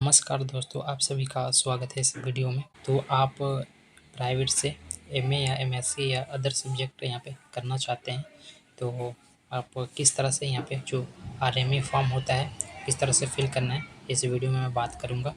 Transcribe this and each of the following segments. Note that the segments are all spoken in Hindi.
नमस्कार दोस्तों, आप सभी का स्वागत है इस वीडियो में। तो आप प्राइवेट से एमए या एमएससी या अदर सब्जेक्ट यहाँ पे करना चाहते हैं, तो आप किस तरह से यहाँ पे जो आरएमए फॉर्म होता है, किस तरह से फिल करना है, इस वीडियो में मैं बात करूँगा।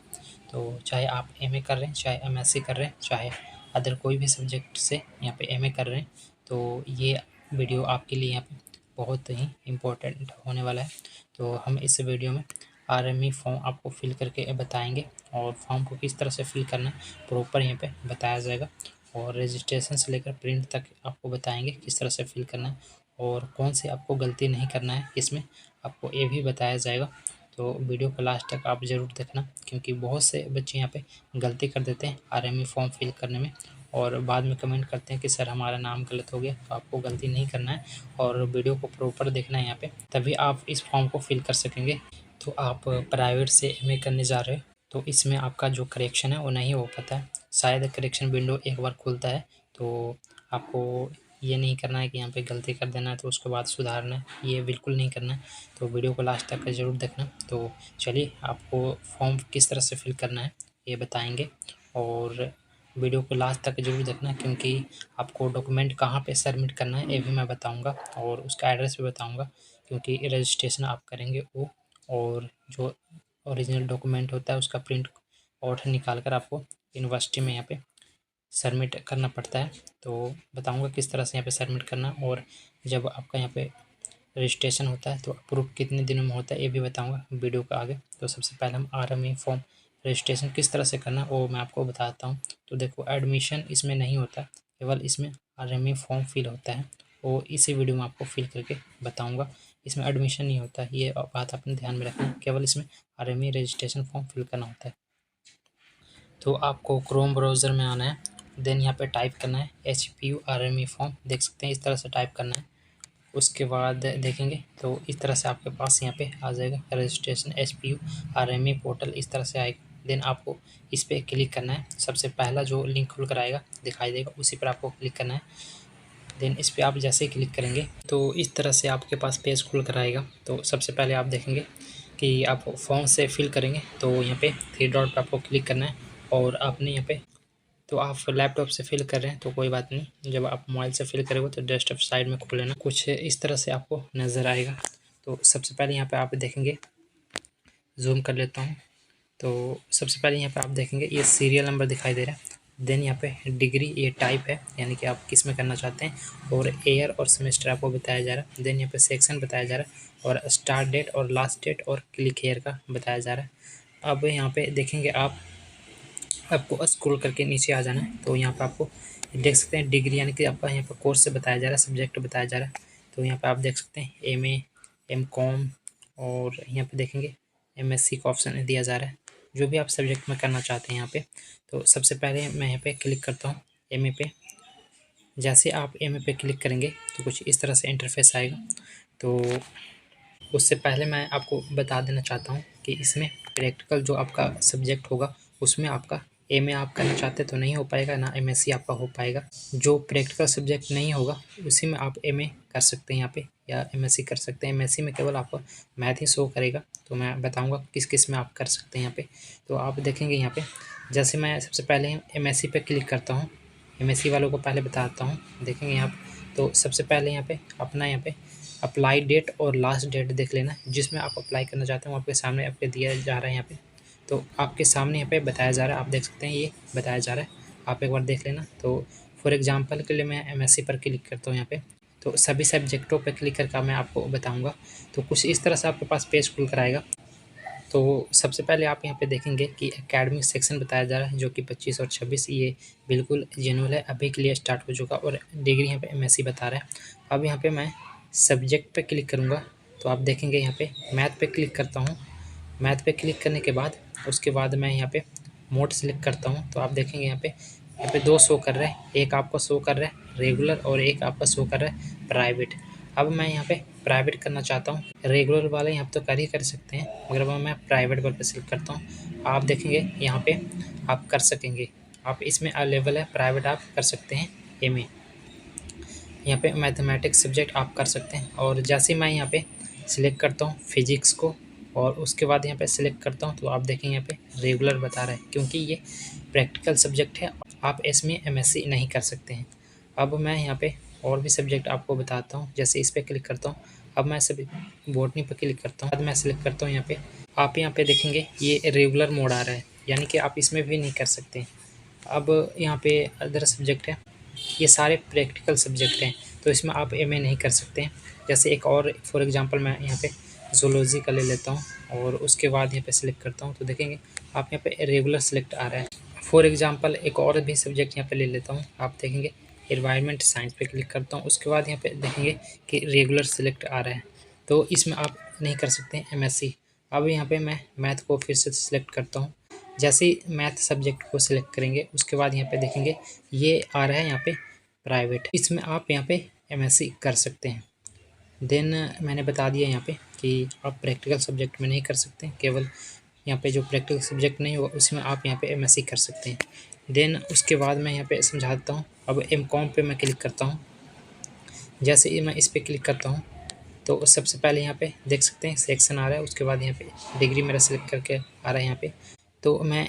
तो चाहे आप एमए कर रहे हैं, चाहे एमएससी कर रहे हैं, चाहे अदर कोई भी सब्जेक्ट से यहाँ पे एमए कर रहे हैं, तो ये वीडियो आपके लिए यहाँ पे बहुत ही इम्पोर्टेंट होने वाला है। तो हम इस वीडियो में आरएमई फॉर्म आपको फिल करके बताएंगे और फॉर्म को किस तरह से फिल करना है प्रॉपर यहाँ पे बताया जाएगा, और रजिस्ट्रेशन से लेकर प्रिंट तक आपको बताएंगे किस तरह से फिल करना है, और कौन से आपको गलती नहीं करना है इसमें आपको ये भी बताया जाएगा। तो वीडियो को लास्ट तक आप ज़रूर देखना, क्योंकि बहुत से बच्चे यहाँ पे गलती कर देते हैं आरएमई फॉर्म फिल करने में, और बाद में कमेंट करते हैं कि सर हमारा नाम गलत हो गया। तो आपको गलती नहीं करना है और वीडियो को प्रॉपर देखना है यहाँ पे, तभी आप इस फॉर्म को फिल कर सकेंगे। तो आप प्राइवेट से एमए करने जा रहे हो, तो इसमें आपका जो करेक्शन है वो नहीं हो पाता है। शायद करेक्शन विंडो एक बार खुलता है, तो आपको ये नहीं करना है कि यहाँ पे गलती कर देना है तो उसके बाद सुधारना है, ये बिल्कुल नहीं करना है। तो वीडियो को लास्ट तक ज़रूर देखना। तो चलिए, आपको फॉर्म किस तरह से फिल करना है ये बताएंगे, और वीडियो को लास्ट तक ज़रूर देखना, क्योंकि आपको डॉक्यूमेंट कहाँ पे सबमिट करना है ये भी मैं बताऊँगा, और उसका एड्रेस भी बताऊँगा, क्योंकि रजिस्ट्रेशन आप करेंगे वो, और जो ओरिजिनल डॉक्यूमेंट होता है उसका प्रिंट आउट निकाल कर आपको यूनिवर्सिटी में यहाँ पे सबमिट करना पड़ता है। तो बताऊंगा किस तरह से यहाँ पे सबमिट करना, और जब आपका यहाँ पे रजिस्ट्रेशन होता है तो अप्रूव कितने दिनों में होता है ये भी बताऊंगा वीडियो के आगे। तो सबसे पहले हम आरएमई फॉर्म रजिस्ट्रेशन किस तरह से करना वो मैं आपको बताता हूँ। तो देखो, एडमिशन इसमें नहीं होता, केवल इसमें आरएमई फॉर्म फिल होता है, वो इसी वीडियो में आपको फिल करके बताऊँगा। इसमें एडमिशन नहीं होता, ये बात अपने ध्यान में रखना, केवल इसमें आरएमई रजिस्ट्रेशन फॉर्म फिल करना होता है। तो आपको क्रोम ब्राउज़र में आना है, देन यहाँ पे टाइप करना है HPU RME फॉर्म, देख सकते हैं इस तरह से टाइप करना है। उसके बाद देखेंगे तो इस तरह से आपके पास यहाँ पे आ जाएगा रजिस्ट्रेशन HPU RME पोर्टल, इस तरह से आएगा। देन आपको इस पर क्लिक करना है, सबसे पहला जो लिंक खुल कर आएगा दिखाई देगा उसी पर आपको क्लिक करना है। देन इस पर आप जैसे ही क्लिक करेंगे तो इस तरह से आपके पास पेज खुल कर आएगा। तो सबसे पहले आप देखेंगे कि आप फॉर्म से फिल करेंगे, तो यहाँ पे 3 डॉट पर आपको क्लिक करना है, और आपने यहाँ पे, तो आप लैपटॉप से फिल कर रहे हैं तो कोई बात नहीं, जब आप मोबाइल से फिल करेंगे तो डेस्कटॉप साइड में खोल लेना, कुछ इस तरह से आपको नज़र आएगा। तो सबसे पहले यहाँ पे आप देखेंगे, जूम कर लेता हूँ। तो सबसे पहले यहाँ पे आप देखेंगे ये सीरियल नंबर दिखाई दे रहा है। देन यहाँ पे डिग्री, ये टाइप है, यानी कि आप किस में करना चाहते हैं, और ईयर और सेमेस्टर आपको बताया जा रहा है। देन यहाँ पे सेक्शन बताया जा रहा है, और स्टार्ट डेट और लास्ट डेट और क्लिक हेयर का बताया जा रहा है। अब यहाँ पे देखेंगे आपको स्क्रॉल करके नीचे आ जाना है, तो यहाँ पे आपको देख सकते हैं डिग्री, यानी कि आपका यहाँ पर कोर्स से बताया जा रहा है, सब्जेक्ट बताया जा रहा है। तो यहाँ पे आप देख सकते हैं MA, MCOM, और यहाँ पे देखेंगे MSc का ऑप्शन दिया जा रहा है, जो भी आप सब्जेक्ट में करना चाहते हैं यहाँ पे। तो सबसे पहले मैं यहाँ पे क्लिक करता हूँ MA पे। जैसे आप MA पे क्लिक करेंगे तो कुछ इस तरह से इंटरफेस आएगा। तो उससे पहले मैं आपको बता देना चाहता हूँ कि इसमें प्रैक्टिकल जो आपका सब्जेक्ट होगा उसमें आपका MA आप करना चाहते तो नहीं हो पाएगा, ना MSc आपका हो पाएगा। जो प्रैक्टिकल सब्जेक्ट नहीं होगा उसी में आप MA कर सकते हैं यहाँ पे, या MSc कर सकते हैं। MSc में केवल आपको मैथ ही शो करेगा, तो मैं बताऊंगा किस किस में आप कर सकते हैं यहाँ पे। तो आप देखेंगे यहाँ पे, जैसे मैं सबसे पहले MSc पे क्लिक करता हूँ, MSc वालों को पहले बताता हूँ, देखेंगे यहाँ तो सबसे पहले यहाँ पे अपना यहाँ पे अप्लाई डेट और लास्ट डेट देख लेना, जिसमें आप अप्लाई करना चाहते हैं वो आपके सामने आपके दिया जा रहा है यहाँ पे। तो आपके सामने यहाँ पे बताया जा रहा है, आप देख सकते हैं ये बताया जा रहा है, आप एक बार देख लेना। तो फॉर एग्जांपल के लिए मैं MSc पर क्लिक करता हूँ यहाँ पे, तो सभी सब्जेक्टों पे क्लिक करके मैं आपको बताऊँगा। तो कुछ इस तरह से आपके पास पेज खुल कर आएगा। तो सबसे पहले आप यहाँ पे देखेंगे कि एकेडमिक सेक्शन बताया जा रहा है, जो कि 25 और 26 ये बिल्कुल जेन्युइन है, अभी के लिए स्टार्ट हो चुका, और डिग्री यहाँ पे MSc बता रहा है। अब यहाँ पे मैं सब्जेक्ट पे क्लिक करूँगा, तो आप देखेंगे यहाँ पे मैथ पे क्लिक करता हूँ। मैथ पे क्लिक करने के बाद उसके बाद मैं यहाँ पे मोड सेलेक्ट करता हूँ, तो आप देखेंगे यहाँ पे 2 शो कर रहे हैं, एक आपका शो कर रहा है रेगुलर और एक आपका शो कर रहा है प्राइवेट। अब मैं यहाँ पे प्राइवेट करना चाहता हूँ, रेगुलर वाले यहाँ तो कर ही कर सकते हैं, मगर मैं प्राइवेट वाले पे सिलेक्ट करता हूँ। आप देखेंगे यहाँ पे आप कर सकेंगे, आप इसमें अवेलेबल है, प्राइवेट आप कर सकते हैं MA। यहाँ पे मैथमेटिक्स सब्जेक्ट आप कर सकते हैं, और जैसे मैं यहाँ पे सिलेक्ट करता हूँ फिजिक्स को, और उसके बाद यहाँ पे सिलेक्ट करता हूँ, तो आप देखेंगे यहाँ पे रेगुलर बता रहा है, क्योंकि ये प्रैक्टिकल सब्जेक्ट है, आप इसमें एमएससी नहीं कर सकते हैं। अब मैं यहाँ पे और भी सब्जेक्ट आपको बताता हूँ। जैसे इस पर क्लिक करता हूँ, अब मैं सभी बॉटनी पर क्लिक करता हूँ, बाद मैं सिलेक्ट करता हूँ यहाँ पे। आप यहाँ पे देखेंगे ये रेगुलर मोड आ रहा है, यानी कि आप इसमें भी नहीं कर सकते। अब यहाँ पे अदर सब्जेक्ट है, ये सारे प्रैक्टिकल सब्जेक्ट हैं, तो इसमें आप एमए नहीं कर सकते हैं। जैसे एक और फॉर एग्जांपल मैं यहाँ पे ज़ूलॉजी का ले लेता हूँ और उसके बाद यहाँ पे सिलेक्ट करता हूँ, तो देखेंगे आप यहाँ पे रेगुलर सिलेक्ट आ रहा है। फॉर एग्जांपल एक और भी सब्जेक्ट यहाँ पे ले लेता हूँ, आप देखेंगे एनवायरनमेंट साइंस पे क्लिक करता हूँ, उसके बाद यहाँ पे देखेंगे कि रेगुलर सिलेक्ट आ रहा है, तो इसमें आप नहीं कर सकते हैं एमएससी। अब यहाँ पे मैं मैथ को फिर से सिलेक्ट करता हूँ। जैसे ही मैथ सब्जेक्ट को सिलेक्ट करेंगे, उसके बाद यहाँ पे देखेंगे ये आ रहा है यहाँ पे प्राइवेट, इसमें आप यहाँ पे एमएससी कर सकते हैं। देन मैंने बता दिया यहाँ पे कि आप प्रैक्टिकल सब्जेक्ट में नहीं कर सकते, केवल यहाँ पे जो प्रैक्टिकल सब्जेक्ट नहीं होगा उसमें आप यहाँ पे एमएससी कर सकते हैं। देन उसके बाद मैं यहाँ पे समझा देता हूँ। अब एमकॉम पे मैं क्लिक करता हूँ। जैसे ही मैं इस पर क्लिक करता हूँ, तो सबसे पहले यहाँ पे देख सकते हैं सेक्शन आ रहा है, उसके बाद यहाँ पे डिग्री मेरा सिलेक्ट करके आ रहा है यहाँ पे, तो मैं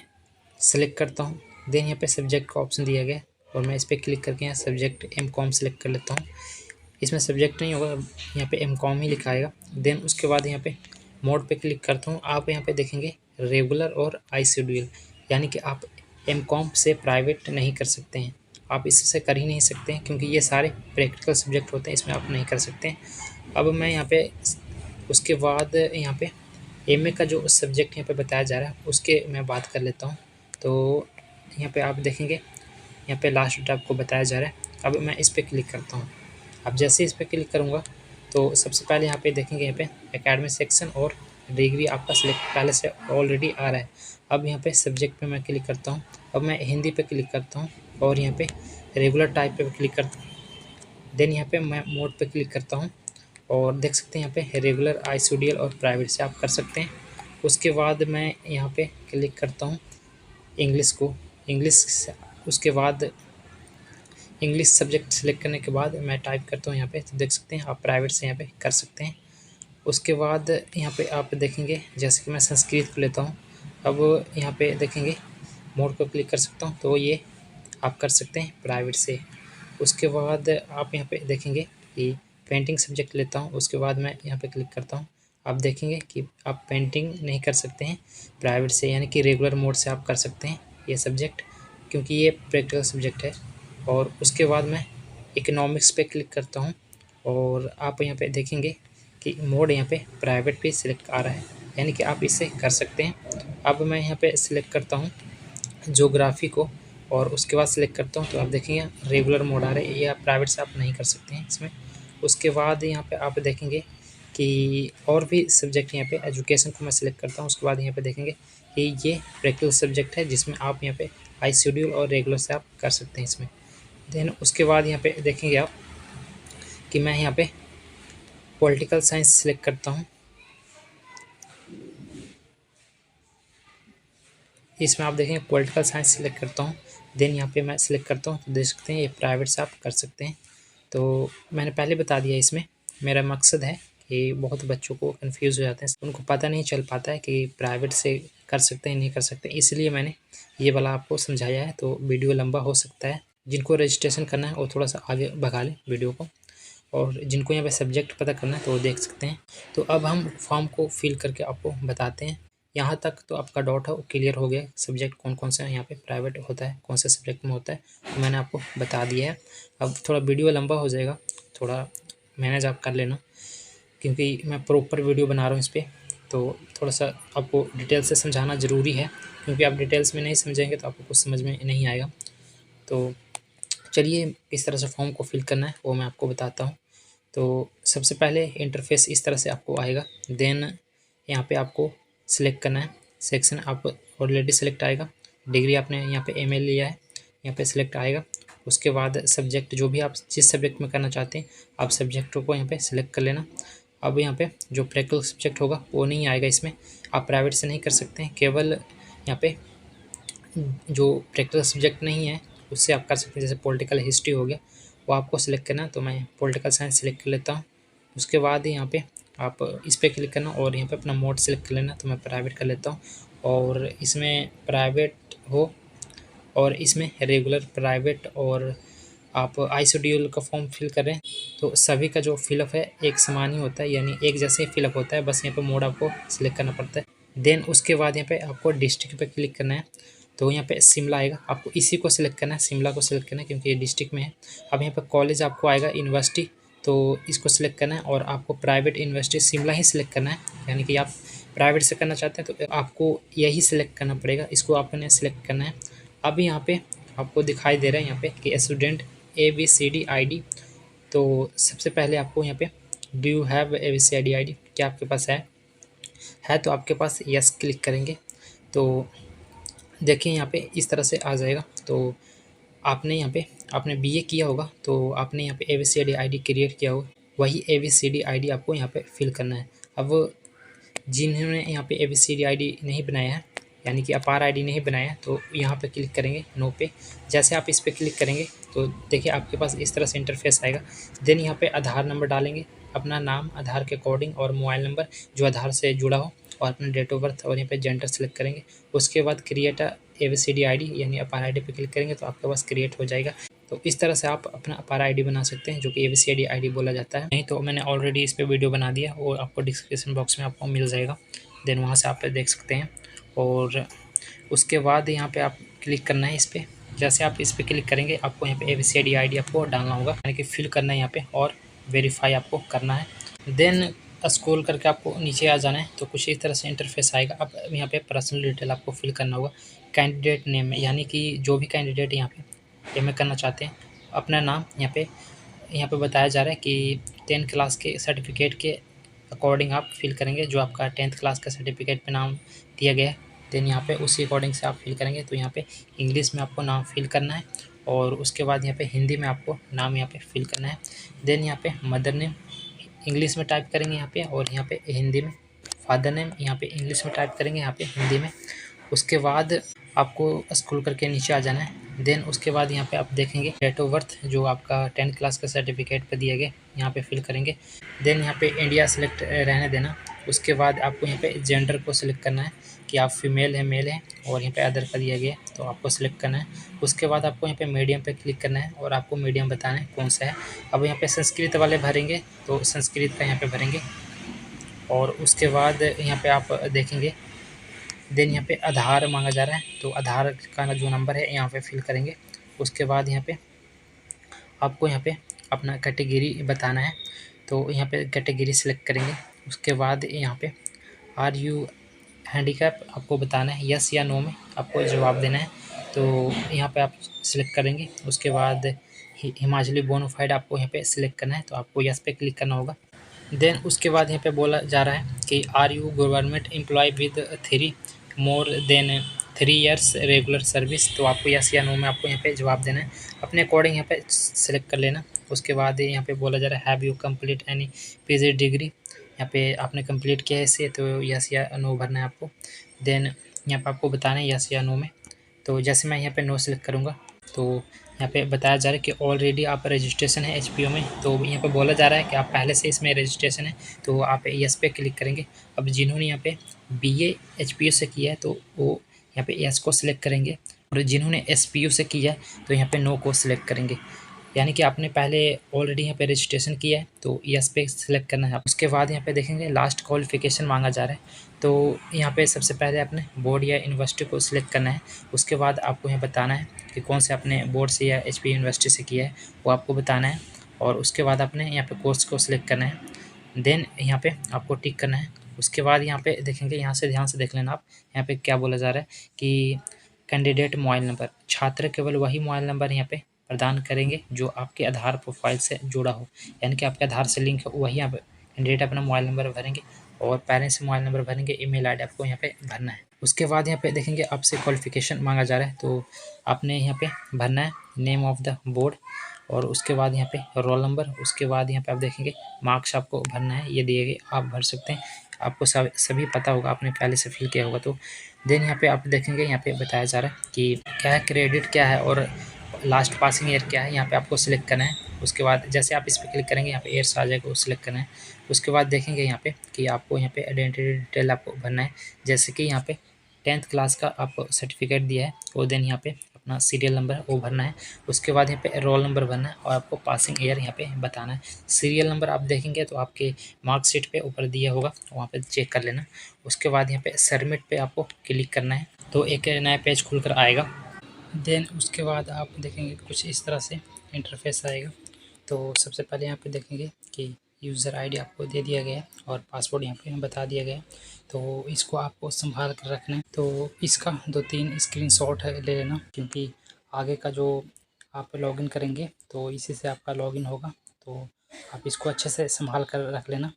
सेलेक्ट करता हूँ। देन यहाँ पे सब्जेक्ट का ऑप्शन दिया गया है और मैं इस पर क्लिक करके यहाँ सब्जेक्ट एमकॉम सेलेक्ट कर लेता हूँ। इसमें सब्जेक्ट नहीं होगा, यहाँ पे एमकॉम ही लिखा आएगा। देन उसके बाद यहाँ पे मोड पे क्लिक करता हूँ। आप यहाँ पे देखेंगे रेगुलर और आई शेड्यूल, यानी कि आप एमकॉम से प्राइवेट नहीं कर सकते हैं, आप इससे कर ही नहीं सकते हैं, क्योंकि ये सारे प्रैक्टिकल सब्जेक्ट होते हैं, इसमें आप नहीं कर सकते हैं। अब मैं यहाँ पे उसके बाद यहाँ पे एमए का जो सब्जेक्ट यहाँ पे बताया जा रहा है उसके मैं बात कर लेता हूँ। तो यहाँ पे आप देखेंगे यहाँ पे लास्ट डेट आपको बताया जा रहा है। अब मैं इस पर क्लिक करता हूँ। अब जैसे इस पर क्लिक करूँगा, तो सबसे पहले यहाँ पे देखेंगे यहाँ पे एकेडमिक सेक्शन और डिग्री आपका सिलेक्ट पहले से ऑलरेडी आ रहा है। अब यहाँ पे सब्जेक्ट पे मैं क्लिक करता हूँ। अब मैं हिंदी पे क्लिक करता हूँ और यहाँ पे रेगुलर टाइप पे क्लिक करता हूँ। देन यहाँ पे मैं मोड पे क्लिक करता हूँ और देख सकते हैं यहाँ पे रेगुलर, आईसीडीएल और प्राइवेट से आप कर सकते हैं। उसके बाद मैं यहाँ पे क्लिक करता हूँ इंग्लिश को, उसके बाद इंग्लिश सब्जेक्ट सेलेक्ट करने के बाद मैं टाइप करता हूँ यहाँ पे, तो देख सकते हैं आप प्राइवेट से यहाँ पे कर सकते हैं। उसके बाद यहाँ पे आप देखेंगे जैसे कि मैं संस्कृत को लेता हूँ, अब यहाँ पे देखेंगे मोड को क्लिक कर सकता हूँ, तो ये आप कर सकते हैं प्राइवेट से। उसके बाद आप यहाँ पे देखेंगे कि पेंटिंग सब्जेक्ट लेता हूँ, उसके बाद मैं यहाँ पे क्लिक करता हूँ। आप देखेंगे कि आप पेंटिंग नहीं कर सकते हैं प्राइवेट से, यानी कि रेगुलर मोड से आप कर सकते हैं ये सब्जेक्ट, क्योंकि ये प्रैक्टिकल सब्जेक्ट है। और उसके बाद मैं इकोनॉमिक्स पे क्लिक करता हूँ और आप यहाँ पे देखेंगे कि मोड यहाँ पे प्राइवेट पे सिलेक्ट आ रहा है, यानी कि आप इसे कर सकते हैं। अब मैं यहाँ पे सिलेक्ट करता हूँ ज्योग्राफी को और उसके बाद सिलेक्ट करता हूँ, तो आप देखेंगे रेगुलर मोड आ रहा है, ये आप प्राइवेट से आप नहीं कर सकते हैं इसमें। उसके बाद यहाँ पे आप देखेंगे कि और भी सब्जेक्ट यहाँ पे एजुकेशन को मैं सिलेक्ट करता हूँ। उसके बाद यहाँ पे देखेंगे कि ये प्रैक्टिकल सब्जेक्ट है, जिसमें आप यहाँ पे आई शेड्यूल और रेगुलर से आप कर सकते हैं इसमें। देन उसके बाद यहाँ पे देखेंगे आप कि मैं यहाँ पे पॉलिटिकल साइंस सिलेक्ट करता हूँ। इसमें आप देखेंगे पॉलिटिकल साइंस सिलेक्ट करता हूँ। देन यहाँ पे मैं सिलेक्ट करता हूँ, तो देख सकते हैं ये प्राइवेट से आप कर सकते हैं। तो मैंने पहले बता दिया, इसमें मेरा मकसद है कि बहुत बच्चों को कन्फ्यूज़ हो जाते हैं, उनको पता नहीं चल पाता है कि प्राइवेट से कर सकते हैं नहीं कर सकते, इसलिए मैंने ये वाला आपको समझाया है। तो वीडियो लंबा हो सकता है, जिनको रजिस्ट्रेशन करना है वो थोड़ा सा आगे भगा लें वीडियो को, और जिनको यहाँ पे सब्जेक्ट पता करना है तो वो देख सकते हैं। तो अब हम फॉर्म को फिल करके आपको बताते हैं। यहाँ तक तो आपका डाउट है वो क्लियर हो गया, सब्जेक्ट कौन कौन से यहाँ पे प्राइवेट होता है, कौन से सब्जेक्ट में होता है, तो मैंने आपको बता दिया है। अब थोड़ा वीडियो लंबा हो जाएगा, थोड़ा मैनेज आप कर लेना, क्योंकि मैं प्रॉपर वीडियो बना रहा हूँ इस पर, तो थोड़ा सा आपको डिटेल से समझाना ज़रूरी है, क्योंकि आप डिटेल्स में नहीं समझेंगे तो आपको कुछ समझ में नहीं आएगा। तो चलिए किस तरह से फॉर्म को फिल करना है वो मैं आपको बताता हूँ। तो सबसे पहले इंटरफेस इस तरह से आपको आएगा। देन यहाँ पे आपको सिलेक्ट करना है सेक्शन, आप ऑलरेडी सिलेक्ट आएगा। डिग्री आपने यहाँ पे एमए लिया है, यहाँ पे सिलेक्ट आएगा। उसके बाद सब्जेक्ट जो भी आप जिस सब्जेक्ट में करना चाहते हैं आप सब्जेक्ट को यहाँ पे सिलेक्ट कर लेना। अब यहाँ पे जो प्रैक्टिकल सब्जेक्ट होगा वो नहीं आएगा इसमें, आप प्राइवेट से नहीं कर सकते हैं, केवल यहाँ पे जो प्रैक्टिकल सब्जेक्ट नहीं है उससे आप कर सकते हैं। जैसे पॉलिटिकल हिस्ट्री हो गया, वो आपको सिलेक्ट करना है, तो मैं पॉलिटिकल साइंस सिलेक्ट कर लेता हूँ। उसके बाद यहाँ पे आप इस पर क्लिक करना और यहाँ पे अपना मोड सेलेक्ट कर लेना, तो मैं प्राइवेट कर लेता हूँ। और इसमें प्राइवेट हो और इसमें रेगुलर, प्राइवेट और आप आइसोड्यूल का फॉर्म फिल करें तो सभी का जो फिलअप है एक समान ही होता है, यानी एक जैसे ही फिलअप होता है, बस यहाँ पे मोड आपको सिलेक्ट करना पड़ता है। देन उसके बाद यहाँ पे आपको डिस्ट्रिक्ट पे क्लिक करना है, तो यहाँ पे शिमला आएगा, आपको इसी को सिलेक्ट करना है, शिमला को सिलेक्ट करना है क्योंकि ये डिस्ट्रिक्ट में है। अब यहाँ पे कॉलेज आपको आएगा यूनिवर्सिटी, तो इसको सिलेक्ट करना है और आपको प्राइवेट यूनिवर्सिटी शिमला ही सिलेक्ट करना है, यानी कि आप प्राइवेट से करना चाहते हैं तो आपको यही सिलेक्ट करना पड़ेगा, इसको आपने सिलेक्ट करना है। अब यहाँ पे आपको दिखाई दे रहा है यहाँ पे कि स्टूडेंट ABCD ID, तो सबसे पहले आपको यहाँ पे do you have ABCD ID, क्या आपके पास है तो आपके पास यस क्लिक करेंगे। तो देखिए यहाँ पे इस तरह से आ जाएगा। तो आपने यहाँ पे आपने BA किया होगा तो आपने यहाँ पे ABCD ID क्रिएट किया होगा, वही ABCD ID आपको यहाँ पे फिल करना है। अब जिन्होंने यहाँ पे ABCD ID नहीं बनाया है, यानी कि अपार ID नहीं बनाया है, तो यहाँ पे क्लिक करेंगे नो पे। जैसे आप इस पे क्लिक करेंगे तो देखिए आपके पास इस तरह से इंटरफेस आएगा। देन यहाँ पे आधार नंबर डालेंगे, अपना नाम आधार के अकॉर्डिंग और मोबाइल नंबर जो आधार से जुड़ा हो, और अपना डेट ऑफ बर्थ और यहाँ पे जेंडर सेलेक्ट करेंगे। उसके बाद क्रिएट ABCD ID यानी अपार ID पे क्लिक करेंगे तो आपके पास क्रिएट हो जाएगा। तो इस तरह से आप अपना अपार ID बना सकते हैं जो कि ABCD ID बोला जाता है। नहीं तो मैंने ऑलरेडी इस पे वीडियो बना दिया और आपको डिस्क्रिप्शन बॉक्स में आपको मिल जाएगा, देन वहाँ से आप देख सकते हैं। और उसके बाद यहाँ पे आप क्लिक करना है इस पर। जैसे आप इस पर क्लिक करेंगे आपको यहाँ पे ABCD ID आपको डालना होगा, यानी कि फिल करना है यहाँ पे और वेरीफाई आपको करना है। देन स्क्रॉल करके आपको नीचे आ जाना है, तो कुछ इस तरह से इंटरफेस आएगा। अब यहाँ पे पर्सनल डिटेल आपको फिल करना होगा, कैंडिडेट नेम, यानी कि जो भी कैंडिडेट यहाँ पे एमए करना चाहते हैं अपना नाम यहाँ पे बताया जा रहा है कि 10th क्लास के सर्टिफिकेट के अकॉर्डिंग आप फिल करेंगे, जो आपका 10th क्लास का सर्टिफिकेट पे नाम दिया गया है। देन यहाँ पे उसी अकॉर्डिंग से आप फिल करेंगे। तो यहाँ पे इंग्लिश में आपको नाम फिल करना है और उसके बाद यहाँ पे हिंदी में आपको नाम यहाँ पे फिल करना है। देन यहाँ पे मदर नेम इंग्लिश में टाइप करेंगे यहाँ पे, और यहाँ पे हिंदी में फादर नेम यहाँ पे इंग्लिश में टाइप करेंगे, यहाँ पे हिंदी में। उसके बाद आपको स्क्रॉल करके नीचे आ जाना है। देन उसके बाद यहाँ पे आप देखेंगे डेट ऑफ बर्थ जो आपका 10th क्लास का सर्टिफिकेट पे दिया गया, यहाँ पे फिल करेंगे। देन यहाँ पे इंडिया सेलेक्ट रहने देना। उसके बाद आपको यहाँ पे जेंडर को सिलेक्ट करना है कि आप फीमेल है मेल है, और यहाँ पे अदर का दिया गया तो आपको सिलेक्ट करना है। उसके बाद आपको यहाँ पे मीडियम पे क्लिक करना है और आपको मीडियम बताना है कौन सा है। अब यहाँ पे संस्कृत वाले भरेंगे तो संस्कृत का यहाँ पे भरेंगे, और उसके बाद यहाँ पे आप देखेंगे देन यहाँ पे आधार मांगा जा रहा है, तो आधार का जो नंबर है यहाँ पे फिल करेंगे। उसके बाद यहाँ पे आपको यहाँ पे अपना कैटेगरी बताना है, तो यहाँ पे कैटेगरी सेलेक्ट करेंगे। उसके बाद यहाँ पे आर यू हैंडीकैप आपको बताना है, यस या नो में आपको जवाब देना है, तो यहाँ पे आप सिलेक्ट करेंगे। उसके बाद हिमाचली बोनाफाइड आपको यहाँ पे सिलेक्ट करना है, तो आपको यस पे क्लिक करना होगा। देन उसके बाद यहाँ पे बोला जा रहा है कि are you government employ with 3 more than 3 years regular service, तो आपको यस या नो में आपको यहाँ पे जवाब देना है, अपने अकॉर्डिंग यहाँ पे सेलेक्ट कर लेना। उसके बाद यहाँ पे बोला जा रहा है have you complete any PG degree, यहाँ पे आपने कंप्लीट किया है इसे, तो यस या नो भरना है आपको। देन यहाँ पे आपको बताना है यस या नो में, तो जैसे मैं यहाँ पे नो सेलेक्ट करूँगा तो यहाँ पे बताया जा रहा है कि ऑलरेडी आप रजिस्ट्रेशन है HPO में, तो यहाँ पे बोला जा रहा है कि आप पहले से इसमें रजिस्ट्रेशन है, तो आप यस पे क्लिक करेंगे। अब जिन्होंने यहाँ पे BA HPO से किया है तो वो यहाँ पे यस को सिलेक्ट करेंगे, और जिन्होंने SPO से किया है तो यहाँ पे नो को सिलेक्ट करेंगे, यानी कि आपने पहले ऑलरेडी यहाँ पे रजिस्ट्रेशन किया है तो यस पे सिलेक्ट करना है। उसके बाद यहाँ पे देखेंगे लास्ट क्वालिफिकेशन मांगा जा रहा है, तो यहाँ पे सबसे पहले आपने बोर्ड या यूनिवर्सिटी को सिलेक्ट करना है। उसके बाद आपको यहाँ बताना है कि कौन से आपने बोर्ड से या HP यूनिवर्सिटी से किया है वो आपको बताना है, और उसके बाद आपने यहाँ पे कोर्स को सिलेक्ट करना है। देन यहाँ पे आपको टिक करना है। उसके बाद यहाँ पे देखेंगे, यहाँ से ध्यान से देख लेना आप, यहाँ पे क्या बोला जा रहा है कि कैंडिडेट मोबाइल नंबर, छात्र केवल वही मोबाइल नंबर यहाँ पे प्रदान करेंगे जो आपके आधार प्रोफाइल से जुड़ा हो, यानी कि आपके आधार से लिंक हो, वही यहाँ पे कैंडिडेट अपना मोबाइल नंबर भरेंगे, और पेरेंट्स मोबाइल नंबर भरेंगे, ईमेल आईडी आपको यहाँ पे भरना है। उसके बाद यहाँ पे देखेंगे आपसे क्वालिफिकेशन मांगा जा रहा है, तो आपने यहाँ पे भरना है नेम ऑफ द बोर्ड, और उसके बाद यहाँ पे रोल नंबर। उसके बाद यहाँ पे आप देखेंगे मार्क्स आपको भरना है, ये दिए गए आप भर सकते हैं, आपको सभी पता होगा, आपने पहले से फिल किया होगा। तो देन यहाँ पे आप देखेंगे यहाँ पे बताया जा रहा है कि क्या है, क्रेडिट क्या है और लास्ट पासिंग ईयर क्या है, यहाँ पे आपको सिलेक्ट करना है। उसके बाद जैसे आप इस पर क्लिक करेंगे यहाँ पे ईयर्स आ जाएगा, वो सिलेक्ट करना है। उसके बाद देखेंगे यहाँ पे कि आपको यहाँ पे आइडेंटिटी डिटेल आपको भरना है, जैसे कि यहाँ पे 10th क्लास का आप सर्टिफिकेट दिया है वो, देन यहाँ पे अपना सीरियल नंबर वो भरना है। उसके बाद यहाँ पे रोल नंबर भरना है और आपको पासिंग ईयर यहाँ पे बताना है। सीरियल नंबर आप देखेंगे तो आपके मार्कशीट पे ऊपर दिया होगा, वहाँ पे चेक कर लेना। उसके बाद यहाँ पे सबमिट पे आपको क्लिक करना है, तो एक नया पेज खुल कर आएगा। देन उसके बाद आप देखेंगे कुछ इस तरह से इंटरफेस आएगा। तो सबसे पहले यहाँ पे देखेंगे कि यूज़र आईडी आपको दे दिया गया है और पासवर्ड यहाँ पे बता दिया गया है, तो इसको आपको संभाल कर रखना है। तो इसका 2-3 स्क्रीनशॉट ले लेना, क्योंकि आगे का जो आप लॉगिन करेंगे तो इसी से आपका लॉगिन होगा, तो आप इसको अच्छे से संभाल कर रख लेना।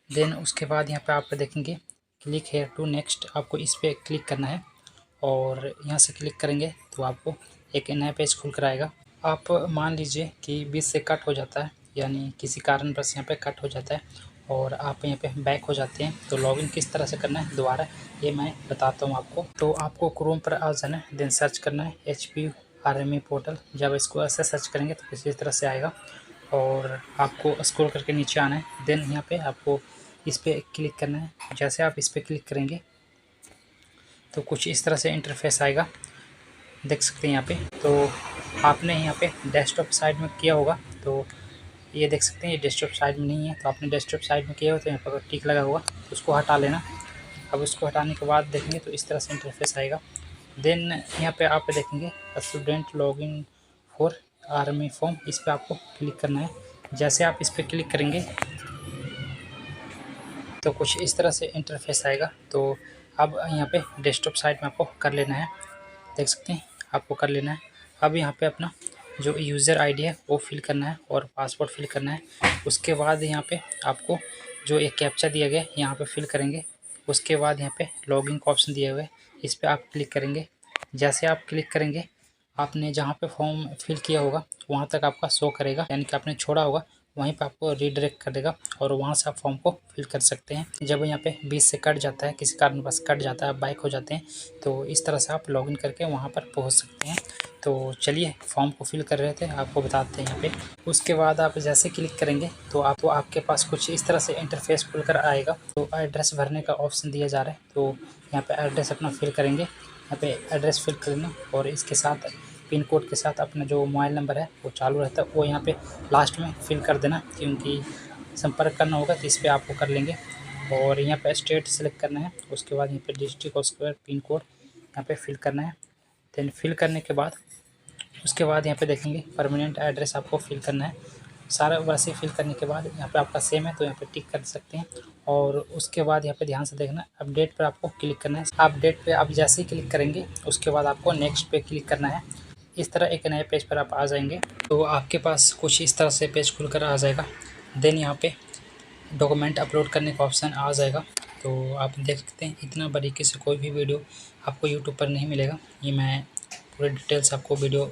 देन उसके बाद यहाँ पे आप देखेंगे क्लिक हेयर टू नेक्स्ट, आपको इस पर क्लिक करना है और यहाँ से क्लिक करेंगे तो आपको एक नया पेज खुल कर आएगा। आप मान लीजिए कि बीच से कट हो जाता है, यानी किसी कारणवश यहाँ पे कट हो जाता है और आप यहाँ पे बैक हो जाते हैं, तो लॉगिन किस तरह से करना है दोबारा ये मैं बताता हूँ आपको। तो आपको क्रोम पर आ जाना है, देन सर्च करना है HP RME पोर्टल। जब इसको ऐसे सर्च करेंगे तो किसी तरह से आएगा और आपको स्क्रॉल करके नीचे आना है। देन यहाँ पे आपको इस पर क्लिक करना है। जैसे आप इस पर क्लिक करेंगे तो कुछ इस तरह से इंटरफेस आएगा, देख सकते हैं यहाँ पे। तो आपने यहाँ पे डेस्कटॉप साइड में किया होगा, तो ये देख सकते हैं ये डेस्कटॉप साइड में नहीं है, तो आपने डेस्कटॉप साइड में किया हो तो यहाँ पर टिक लगा होगा, उसको हटा लेना। अब उसको हटाने के बाद देखेंगे तो इस तरह से इंटरफेस आएगा। देन यहाँ पे आप देखेंगे student login for army form, इस पर आपको क्लिक करना है। जैसे आप इस पर क्लिक करेंगे तो कुछ इस तरह से इंटरफेस आएगा। तो अब यहाँ पे डेस्कटॉप साइड में आपको कर लेना है, देख सकते हैं आपको कर लेना है। अब यहाँ पे अपना जो यूज़र आईडी है वो फिल करना है और पासवर्ड फिल करना है। उसके बाद यहाँ पे आपको जो एक कैप्चा दिया गया है यहाँ पे फिल करेंगे। उसके बाद यहाँ पे लॉगिन का ऑप्शन दिया हुआ है, इस पर आप क्लिक करेंगे। जैसे आप क्लिक करेंगे आपने जहाँ पे फॉर्म फिल किया होगा वहाँ तक आपका शो करेगा, यानी कि आपने छोड़ा होगा वहीं पे आपको रीडायरेक्ट कर देगा और वहाँ से आप फॉर्म को फिल कर सकते हैं। जब यहाँ पे बीच से कट जाता है, किसी कारण बस कट जाता है, बाइक हो जाते हैं, तो इस तरह से आप लॉगिन करके वहाँ पर पहुँच सकते हैं। तो चलिए फॉर्म को फिल कर रहे थे, आपको बताते हैं यहाँ पे। उसके बाद आप जैसे क्लिक करेंगे तो आपके पास कुछ इस तरह से इंटरफेस खुल कर आएगा। तो एड्रेस भरने का ऑप्शन दिया जा रहा है, तो यहाँ पे एड्रेस अपना फिल करेंगे। यहाँ पे एड्रेस फिल करना और इसके साथ पिन कोड के साथ अपना जो मोबाइल नंबर है वो चालू रहता है वो यहाँ पे लास्ट में फिल कर देना, क्योंकि संपर्क करना होगा तो इस पर आपको कर लेंगे। और यहाँ पे स्टेट सेलेक्ट करना है। उसके बाद यहाँ पे डिस्ट्रिक्ट और स्क्वायर पिन कोड यहाँ पे फिल करना है। देन फिल करने के बाद उसके बाद यहाँ पे देखेंगे परमानेंट एड्रेस आपको फिल करना है। सारा वैसे फिल करने के बाद यहाँ पे आपका सेम है तो यहाँ पे टिक कर सकते हैं। और उसके बाद यहाँ पे ध्यान से देखना, अपडेट पर आपको क्लिक करना है। अपडेट पे आप जैसे ही क्लिक करेंगे उसके बाद आपको नेक्स्ट पे क्लिक करना है। इस तरह एक नए पेज पर आप आ जाएंगे, तो आपके पास कुछ इस तरह से पेज खुलकर आ जाएगा। देन यहाँ पे डॉक्यूमेंट अपलोड करने का ऑप्शन आ जाएगा। तो आप देख सकते हैं इतना बारीकी से कोई भी वीडियो आपको यूट्यूब पर नहीं मिलेगा। ये मैं पूरे डिटेल्स आपको वीडियो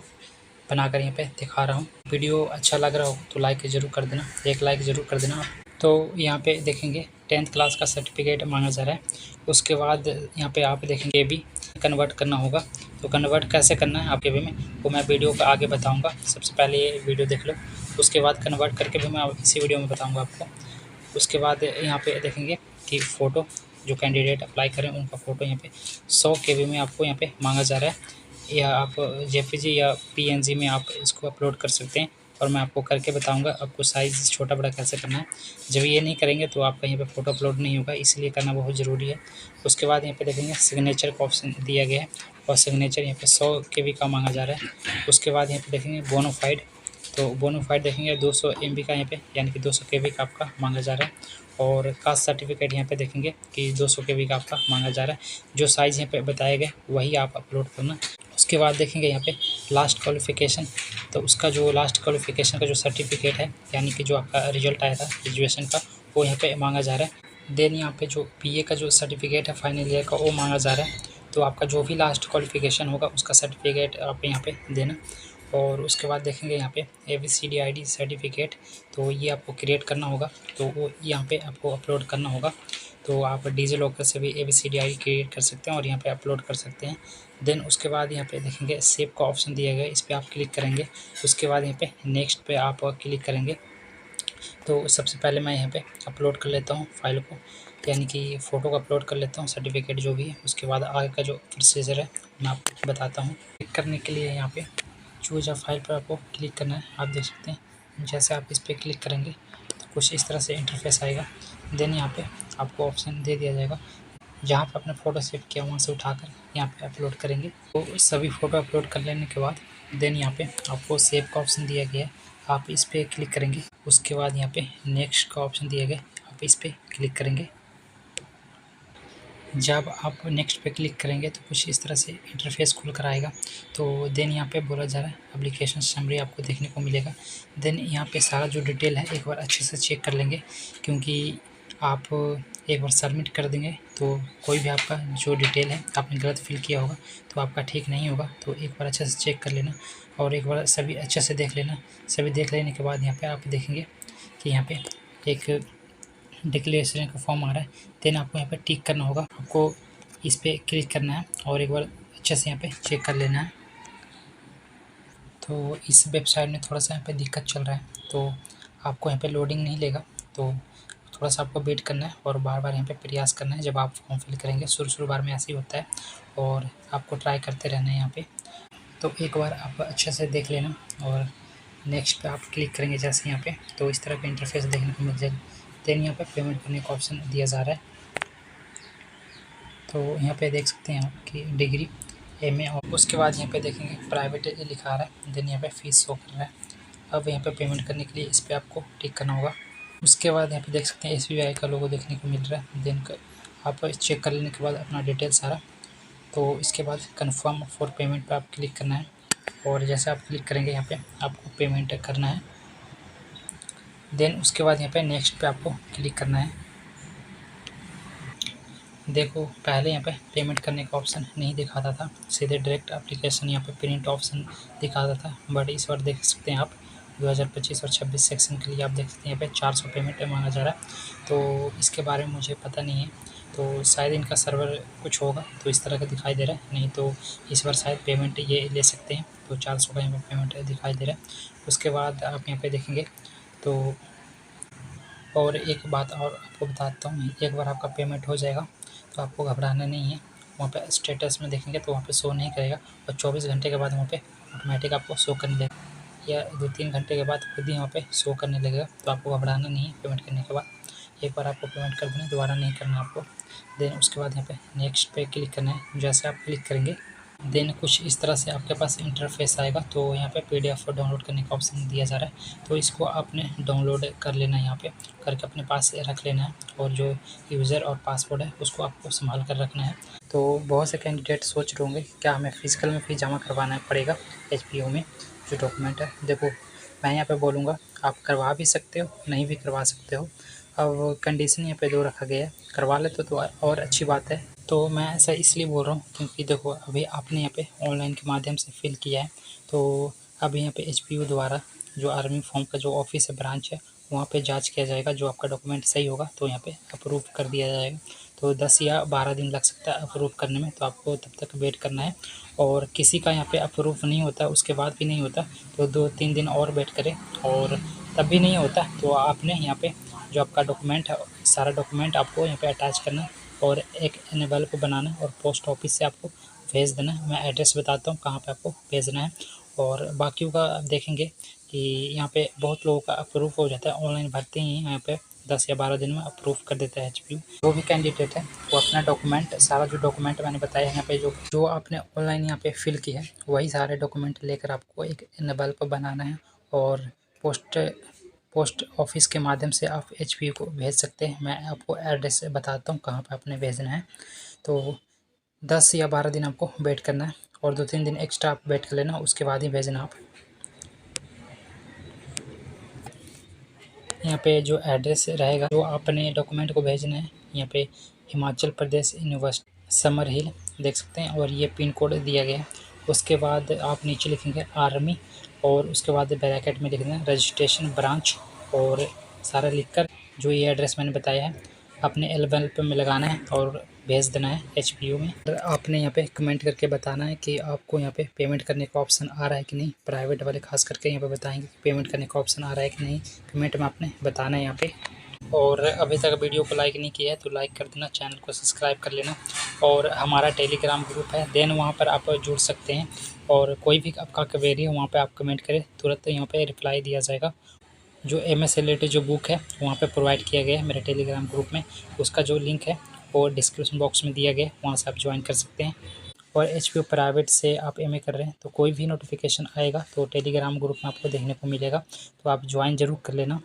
बनाकर यहाँ पे दिखा रहा हूँ। वीडियो अच्छा लग रहा हो तो लाइक ज़रूर कर देना, एक लाइक ज़रूर कर देना। तो यहाँ पे देखेंगे 10th क्लास का सर्टिफिकेट मांगा जा रहा है। उसके बाद यहाँ पे आप देखेंगे भी कन्वर्ट करना होगा। तो कन्वर्ट कैसे करना है आपके वे में वो मैं वीडियो का आगे बताऊँगा। सबसे पहले ये वीडियो देख लो, उसके बाद कन्वर्ट करके भी मैं इसी वीडियो में बताऊँगा आपको। उसके बाद यहाँ पे देखेंगे कि फ़ोटो जो कैंडिडेट अप्लाई करें उनका फ़ोटो यहाँ पे 100 KB में आपको यहाँ पे मांगा जा रहा है, या आप JPG या PNG में आप इसको अपलोड कर सकते हैं। और मैं आपको करके बताऊंगा आपको साइज़ छोटा बड़ा कैसे करना है। जब ये नहीं करेंगे तो आपका यहाँ पे फ़ोटो अपलोड नहीं होगा, इसलिए करना बहुत ज़रूरी है। उसके बाद यहाँ पे देखेंगे सिग्नेचर का ऑप्शन दिया गया है और सिग्नेचर यहाँ पे 100 KB का मांगा जा रहा है। उसके बाद यहाँ पे देखेंगे बोनोफाइड, तो बोनोफाइड देखेंगे 200 MB का यहाँ पे, यानी कि 200 KB का आपका मांगा जा रहा है। और कास्ट सर्टिफिकेट यहाँ पे देखेंगे कि 200 KB का आपका मांगा जा रहा है। जो साइज़ यहाँ पे बताया गया वही आप अपलोड करना। उसके बाद देखेंगे यहाँ पे लास्ट क्वालिफ़िकेशन, तो उसका जो लास्ट क्वालिफ़िकेशन का जो सर्टिफिकेट है, यानी कि जो आपका रिजल्ट आया था ग्रेजुएशन का, वो यहाँ पे मांगा जा रहा है। देन यहाँ पे जो PA का जो सर्टिफिकेट है फाइनल ईयर का वो मांगा जा रहा है। तो आपका जो भी लास्ट क्वालिफ़िकेशन होगा उसका सर्टिफिकेट आप यहाँ पे देना। और उसके बाद देखेंगे यहाँ पे ABCD ID सर्टिफिकेट, तो ये आपको क्रिएट करना होगा, तो वो यहाँ पे आपको अपलोड करना होगा। तो आप डिजिलॉकर से भी ABCD ID क्रिएट कर सकते हैं और यहाँ पे अपलोड कर सकते हैं। देन उसके बाद यहाँ पे देखेंगे सेव का ऑप्शन दिया गया है, इस पर आप क्लिक करेंगे। उसके बाद यहाँ पे नेक्स्ट पे आप क्लिक करेंगे। तो सबसे पहले मैं यहाँ पे अपलोड कर लेता हूँ फाइल को। यानी कि फ़ोटो को अपलोड कर लेता हूँ, सर्टिफिकेट जो भी है। उसके बाद आगे का जो प्रोसीजर है मैं आपको बताता हूँ। क्लिक करने के लिए यहाँ पे चूज़ अ फाइल पर आपको क्लिक करना है। आप देख सकते हैं जैसे आप इस पर क्लिक करेंगे तो कुछ इस तरह से इंटरफेस आएगा। देन यहाँ पे आपको ऑप्शन दे दिया जाएगा, जहाँ पे आपने फ़ोटो सेव किया वहाँ से उठाकर यहाँ पे अपलोड करेंगे। तो सभी फ़ोटो अपलोड कर लेने के बाद देन यहाँ पे आपको सेव का ऑप्शन दिया गया है, आप इस पर क्लिक करेंगे। उसके बाद यहाँ पे नेक्स्ट का ऑप्शन दिया गया, आप इस पर क्लिक करेंगे। जब आप नेक्स्ट पे क्लिक करेंगे तो कुछ इस तरह से इंटरफेस खुल कर आएगा। तो देन यहाँ पे बोला जा रहा है एप्लीकेशन समरी आपको देखने को मिलेगा। देन यहाँ पे सारा जो डिटेल है एक बार अच्छे से चेक कर लेंगे, क्योंकि आप एक बार सबमिट कर देंगे तो कोई भी आपका जो डिटेल है आपने गलत फिल किया होगा तो आपका ठीक नहीं होगा। तो एक बार अच्छे से चेक कर लेना और एक बार सभी अच्छे से देख लेना। सभी देख लेने के बाद यहाँ पे आप देखेंगे कि यहाँ पे एक डिक्लेरेशन का फॉर्म आ रहा है। देन आपको यहाँ पे टिक करना होगा, आपको इस पर क्लिक करना है और एक बार अच्छे से यहाँ पे चेक कर लेना है। तो इस वेबसाइट में थोड़ा सा यहाँ पे दिक्कत चल रहा है, तो आपको यहाँ पे लोडिंग नहीं लेगा, तो थोड़ा सा आपको वेट करना है और बार बार यहाँ पे प्रयास करना है जब आप फॉर्म फिल करेंगे। शुरू बार में ऐसे ही होता है और आपको ट्राई करते रहना है यहाँ पे। तो एक बार आप अच्छे से देख लेना और नेक्स्ट पे आप क्लिक करेंगे जैसे यहाँ पे, तो इस तरह का इंटरफेस देखने को मिल जाएगा। देन यहाँ पे पेमेंट करने का ऑप्शन दिया जा रहा है। तो यहाँ पे देख सकते हैं आप कि डिग्री MA, और उसके बाद यहाँ पे देखेंगे प्राइवेट लिखा आ रहा है। देन यहाँ पे फीस शो कर रहा है। अब यहाँ पे पेमेंट करने के लिए इस पर आपको टिक करना होगा। उसके बाद यहाँ पे देख सकते हैं SBI का लोगो देखने को मिल रहा है। देन आप चेक कर लेने के बाद अपना डिटेल सारा, तो इसके बाद कन्फर्म फॉर पेमेंट पर आप क्लिक करना है और जैसे आप क्लिक करेंगे यहाँ पे आपको पेमेंट करना है। देन उसके बाद यहाँ पे नेक्स्ट पे आपको क्लिक करना है। देखो पहले यहाँ पे पेमेंट करने का ऑप्शन नहीं दिखाता था, सीधे डायरेक्ट एप्लीकेशन यहाँ पे प्रिंट ऑप्शन दिखाता था। बट इस बार देख सकते हैं आप 2025 और 26 सेक्शन के लिए आप देख सकते हैं यहाँ पे 400 पेमेंट मांगा जा रहा है। तो इसके बारे में मुझे पता नहीं है, तो शायद इनका सर्वर कुछ होगा तो इस तरह का दिखाई दे रहा है, नहीं तो इस बार शायद पेमेंट ये ले सकते हैं। तो 400 का यहाँ पे पेमेंट दिखाई दे रहा है। उसके बाद आप यहाँ पे देखेंगे तो, और एक बात और आपको बताता हूँ, एक बार आपका पेमेंट हो जाएगा तो आपको घबराना नहीं है। वहाँ पे स्टेटस में देखेंगे तो वहाँ पे शो नहीं करेगा और 24 घंटे के बाद वहाँ पे ऑटोमेटिक आपको शो करने लगेगा, या 2-3 घंटे के बाद खुद ही वहाँ पे शो करने लगेगा। तो आपको घबराना नहीं है। पेमेंट करने के बाद एक बार आपको पेमेंट कर देना, दोबारा नहीं करना आपको। देन उसके बाद यहाँ पे नेक्स्ट पे क्लिक करना है। जैसे आप क्लिक करेंगे देन कुछ इस तरह से आपके पास इंटरफेस आएगा। तो यहाँ पे PDF डाउनलोड करने का ऑप्शन दिया जा रहा है, तो इसको आपने डाउनलोड कर लेना है, यहाँ पे करके अपने पास रख लेना है। और जो यूज़र और पासवर्ड है उसको आपको संभाल कर रखना है। तो बहुत से कैंडिडेट सोच रहे होंगे क्या हमें फिजिकल में फीस जमा करवाना पड़ेगा HPO में जो डॉक्यूमेंट है। देखो मैं यहाँ पे बोलूँगा आप करवा भी सकते हो, नहीं भी करवा सकते हो। अब कंडीशन यहाँ पे 2 रखा गया है, करवा लेते तो और अच्छी बात है। तो मैं ऐसा इसलिए बोल रहा हूँ क्योंकि देखो अभी आपने यहाँ पे ऑनलाइन के माध्यम से फिल किया है, तो अभी यहाँ पे HPO द्वारा जो आर्मी फॉर्म का जो ऑफिस है, ब्रांच है, वहाँ पे जांच किया जाएगा। जो आपका डॉक्यूमेंट सही होगा तो यहाँ पे अप्रूव कर दिया जाएगा। तो 10 या 12 दिन लग सकता है अप्रूव करने में, तो आपको तब तक वेट करना है। और किसी का यहाँ पे अप्रूव नहीं होता, उसके बाद भी नहीं होता तो 2-3 दिन और वेट करें, और तब भी नहीं होता तो आपने यहाँ पे जो आपका डॉक्यूमेंट है सारा डॉक्यूमेंट आपको यहाँ पे अटैच करना और एक एनवेलप बनाना और पोस्ट ऑफिस से आपको भेज देना। मैं एड्रेस बताता हूँ कहाँ पे आपको भेजना है। और बाकियों का आप देखेंगे कि यहाँ पे बहुत लोगों का अप्रूव हो जाता है, ऑनलाइन भरते ही यहाँ पे 10 या 12 दिन में अप्रूव कर देता है HPO। जो भी कैंडिडेट है वो अपना डॉक्यूमेंट, सारा जो डॉक्यूमेंट मैंने बताया यहाँ पे जो आपने ऑनलाइन यहाँ पे फिल किया है वही सारे डॉक्यूमेंट लेकर आपको एक एनवेलप बनाना है और पोस्ट ऑफिस के माध्यम से आप HPO को भेज सकते हैं। मैं आपको एड्रेस बताता हूँ कहाँ पे आपने भेजना है। तो 10 या 12 दिन आपको वेट करना है और 2-3 दिन एक्स्ट्रा आप वेट कर लेना, उसके बाद ही भेजना आप। यहाँ पे जो एड्रेस रहेगा जो आपने डॉक्यूमेंट को भेजना है, यहाँ पे हिमाचल प्रदेश यूनिवर्सिटी समर हिल देख सकते हैं, और ये पिन कोड दिया गया है। उसके बाद आप नीचे लिखेंगे आर्मी और उसके बाद ब्रैकेट में लिखना है रजिस्ट्रेशन ब्रांच, और सारा लिखकर जो ये एड्रेस मैंने बताया है अपने एनवेलप में लगाना है और भेज देना है HPO में। और आपने यहाँ पे कमेंट करके बताना है कि आपको यहाँ पे पेमेंट करने का ऑप्शन आ रहा है कि नहीं। प्राइवेट वाले खास करके यहाँ पे बताएंगे कि पेमेंट करने का ऑप्शन आ रहा है कि नहीं, कमेंट में आपने बताना है यहाँ पे। और अभी तक वीडियो को लाइक नहीं किया है तो लाइक कर देना, चैनल को सब्सक्राइब कर लेना। और हमारा टेलीग्राम ग्रुप है, देन वहाँ पर आप जुड़ सकते हैं और कोई भी आपका क्वेरी है वहाँ पे आप कमेंट करें, तुरंत यहाँ पे रिप्लाई दिया जाएगा। जो एमएस से रिलेटेड जो बुक है वहाँ पे प्रोवाइड किया गया है मेरे टेलीग्राम ग्रुप में, उसका जो लिंक है वो डिस्क्रिप्शन बॉक्स में दिया गया है, वहाँ से आप ज्वाइन कर सकते हैं। और एचपीयू प्राइवेट से आप एमए कर रहे हैं तो कोई भी नोटिफिकेशन आएगा तो टेलीग्राम ग्रुप में आपको देखने को मिलेगा, तो आप ज्वाइन ज़रूर कर लेना।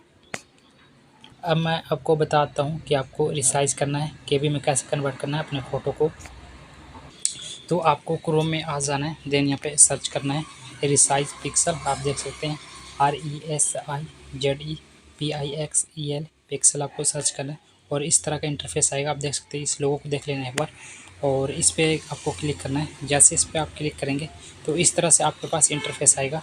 अब मैं आपको बताता हूँ कि आपको रिसाइज़ करना है, केबी में कैसे कन्वर्ट करना है अपने फ़ोटो को। तो आपको क्रोम में आ जाना है, देन यहाँ पे सर्च करना है रिसाइज पिक्सल, आप देख सकते हैं RESIZEPIXEL पिक्सल आपको सर्च करना है और इस तरह का इंटरफेस आएगा। आप देख सकते हैं, इस लोगो को देख लेना है एक बार और इस पर आपको क्लिक करना है। जैसे इस पर आप क्लिक करेंगे तो इस तरह से आपके पास इंटरफेस आएगा।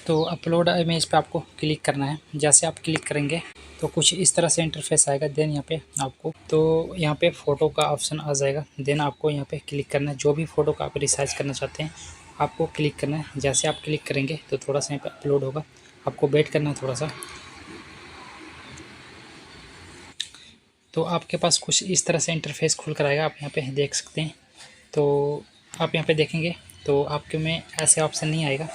तो अपलोड इमेज पे आपको क्लिक करना है। जैसे आप क्लिक करेंगे तो कुछ इस तरह से इंटरफेस आएगा। देन यहाँ पे आपको यहाँ पे फ़ोटो का ऑप्शन आ जाएगा। देन आपको यहाँ पे क्लिक करना है, जो भी फ़ोटो का आप रिसाइज करना चाहते हैं आपको क्लिक करना है। जैसे आप क्लिक करेंगे तो थोड़ा सा यहाँ पे अपलोड होगा, आपको वेट करना है थोड़ा सा। तो आपके पास कुछ इस तरह से इंटरफेस खुल कर आएगा, आप यहाँ पे देख सकते हैं। तो आप यहाँ पे देखेंगे तो आपके में ऐसे ऑप्शन नहीं आएगा,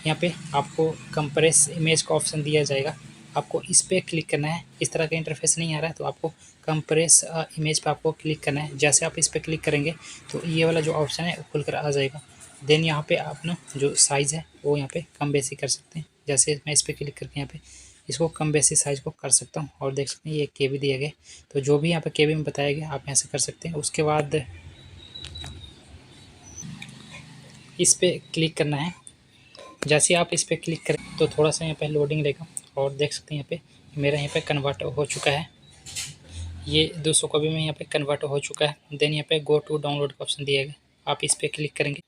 यहाँ पे आपको कंप्रेस इमेज का ऑप्शन दिया जाएगा, आपको इस पर क्लिक करना है। इस तरह का इंटरफेस नहीं आ रहा है तो आपको कंप्रेस इमेज पे आपको क्लिक करना है। जैसे आप इस पर क्लिक करेंगे तो ये वाला जो ऑप्शन है वो खुल कर आ जाएगा। देन यहाँ पे आप ना जो साइज़ है वो यहाँ पे कम बेसी कर सकते हैं। जैसे मैं इस पर क्लिक करके यहाँ पे इसको कम बेसी साइज़ को कर सकता हूँ और देख सकते हैं ये केबी दिया गया। तो जो भी यहाँ पे केबी में बताया गया आप यहाँ से कर सकते हैं। उसके बाद इस पर क्लिक करना है। जैसे आप इस पर क्लिक करें तो थोड़ा सा यहाँ पे लोडिंग लेगा और देख सकते हैं यहाँ पे मेरा यहाँ पे कन्वर्ट हो चुका है। ये 200 कॉपी में यहाँ पे कन्वर्ट हो चुका है। देन यहाँ पे गो टू डाउनलोड का ऑप्शन दिया गया, आप इस पर क्लिक करेंगे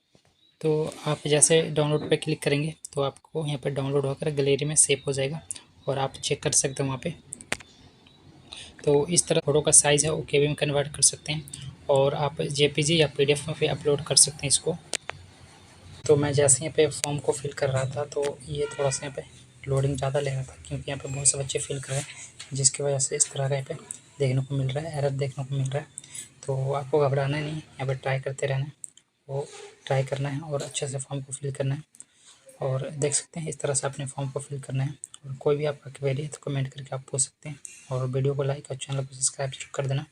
तो आप जैसे डाउनलोड पे क्लिक करेंगे तो आपको यहाँ पे डाउनलोड होकर गैलरी में सेव हो जाएगा और आप चेक कर सकते हैं वहाँ पे। तो इस तरह फोटो का साइज़ है वो केबी में कन्वर्ट कर सकते हैं और आप जेपीजी या पीडीएफ में भी अपलोड कर सकते हैं इसको। तो मैं जैसे यहाँ पे फॉर्म को फिल कर रहा था तो ये थोड़ा सा यहाँ पे लोडिंग ज़्यादा ले रहा था क्योंकि यहाँ पे बहुत से बच्चे फिल कर रहे हैं, जिसकी वजह से इस तरह का यहाँ पे देखने को मिल रहा है, एरर देखने को मिल रहा है। तो आपको घबराना नहीं, यहाँ पे ट्राई करते रहना है, वो ट्राई करना है और अच्छे से फॉर्म को फिल करना है। और देख सकते हैं इस तरह से अपने फॉर्म को फिल करना है और कोई भी आपका क्वेरी है तो कमेंट करके आप पूछ सकते हैं और वीडियो को लाइक और चैनल को सब्सक्राइब कर देना।